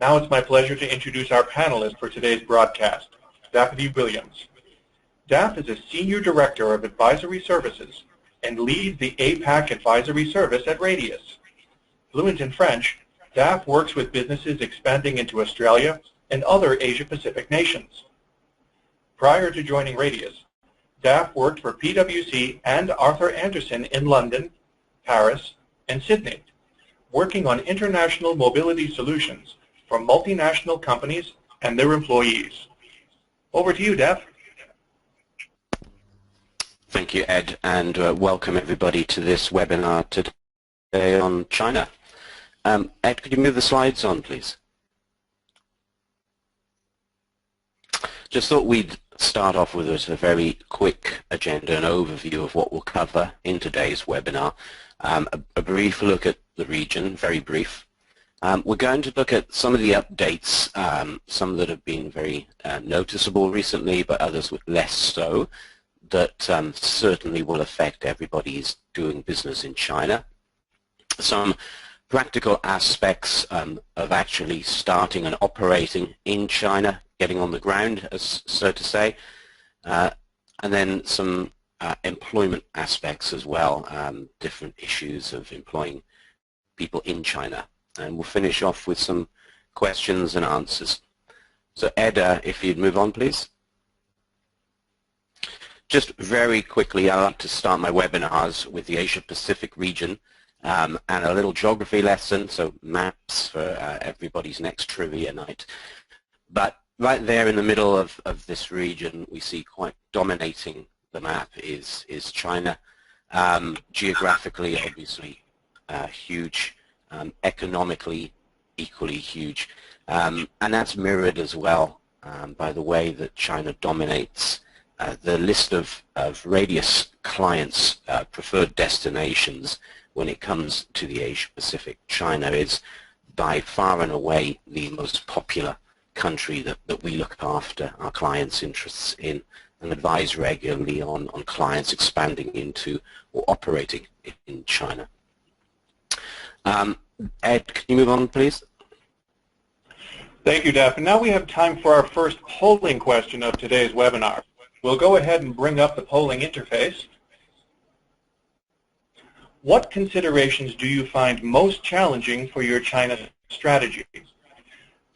Now it's my pleasure to introduce our panelist for today's broadcast, Daphne Williams. Daph is a Senior Director of Advisory Services and leads the APAC Advisory Service at Radius. Fluent in French, Daph works with businesses expanding into Australia and other Asia-Pacific nations. Prior to joining Radius, Daph worked for PwC and Arthur Andersen in London, Paris, and Sydney, working on international mobility solutions for multinational companies and their employees. Over to you, Daph. Thank you, Ed, and welcome everybody to this webinar today on China. Ed, could you move the slides on, please? Just thought we'd start off with a very quick agenda and overview of what we'll cover in today's webinar. A brief look at the region, very brief. We're going to look at some of the updates, some that have been very noticeable recently, but others less so, that certainly will affect everybody who's doing business in China. Some practical aspects of actually starting and operating in China, getting on the ground, as so to say, and then some employment aspects as well, different issues of employing people in China. And we'll finish off with some questions and answers. So Ed, if you'd move on, please. Just very quickly, I like to start my webinars with the Asia-Pacific region and a little geography lesson, so maps for everybody's next trivia night. But right there in the middle of this region, we see quite dominating the map is China. Geographically, obviously, huge. Economically, equally huge. And that's mirrored as well by the way that China dominates the list of Radius clients' preferred destinations when it comes to the Asia-Pacific. China is by far and away the most popular country that we look after our clients' interests in and advise regularly on clients expanding into or operating in China. Ed, can you move on, please? Thank you, Daph. And now we have time for our first polling question of today's webinar. We'll go ahead and bring up the polling interface. What considerations do you find most challenging for your China strategy?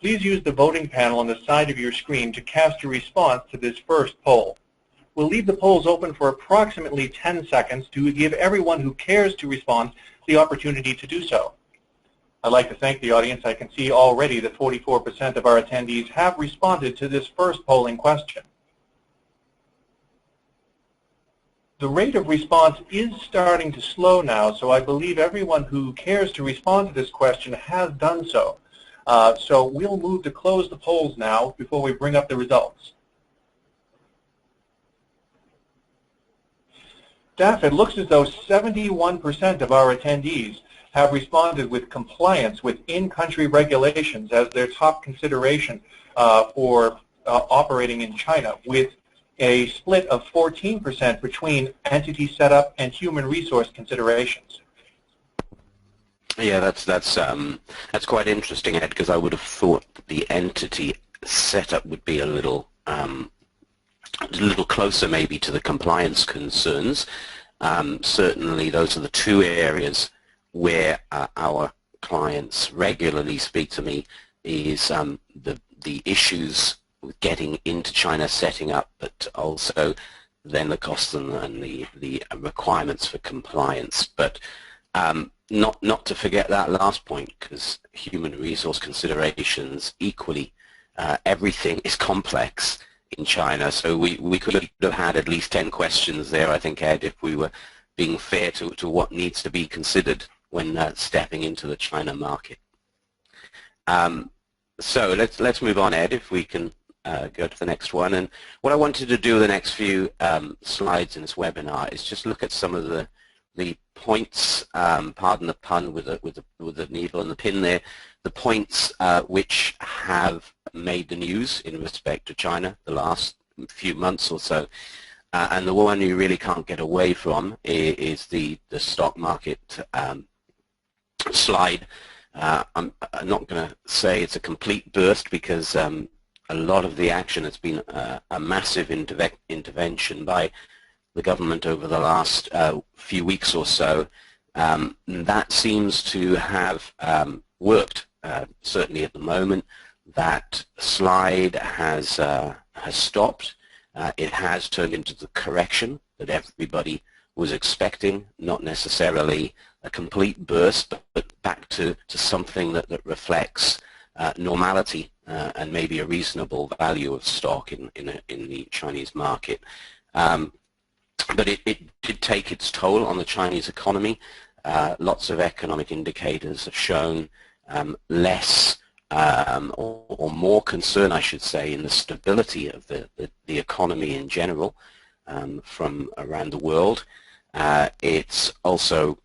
Please use the voting panel on the side of your screen to cast your response to this first poll. We'll leave the polls open for approximately 10 seconds to give everyone who cares to respond the opportunity to do so. I'd like to thank the audience. I can see already that 44% of our attendees have responded to this first polling question. The rate of response is starting to slow now, so I believe everyone who cares to respond to this question has done so. So we'll move to close the polls now before we bring up the results. Daph, it looks as though 71% of our attendees have responded with compliance with in-country regulations as their top consideration for operating in China, with a split of 14% between entity setup and human resource considerations. Yeah, that's quite interesting, Ed, because I would have thought the entity setup would be a little closer maybe to the compliance concerns. Certainly those are the two areas where our clients regularly speak to me is the issues with getting into China, setting up, but also then the costs and the requirements for compliance. But not to forget that last point, because human resource considerations equally, everything is complex in China. So we could have had at least 10 questions there, I think, Ed, if we were being fair to what needs to be considered when stepping into the China market. So let's move on, Ed, if we can go to the next one. And what I wanted to do with the next few slides in this webinar is just look at some of the points, pardon the pun with the needle and the pin there, the points which have made the news in respect to China the last few months or so. And the one you really can't get away from is the stock market slide. I'm not going to say it's a complete burst because a lot of the action has been a massive intervention by the government over the last few weeks or so. That seems to have worked, certainly at the moment. That slide has stopped. It has turned into the correction that everybody was expecting, not necessarily a complete burst, but back to something that reflects normality and maybe a reasonable value of stock in the Chinese market. But it did take its toll on the Chinese economy. Lots of economic indicators have shown less or more concern, I should say, in the stability of the economy in general from around the world. It's also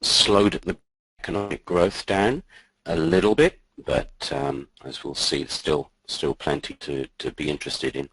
slowed the economic growth down a little bit, but as we'll see, still plenty to be interested in.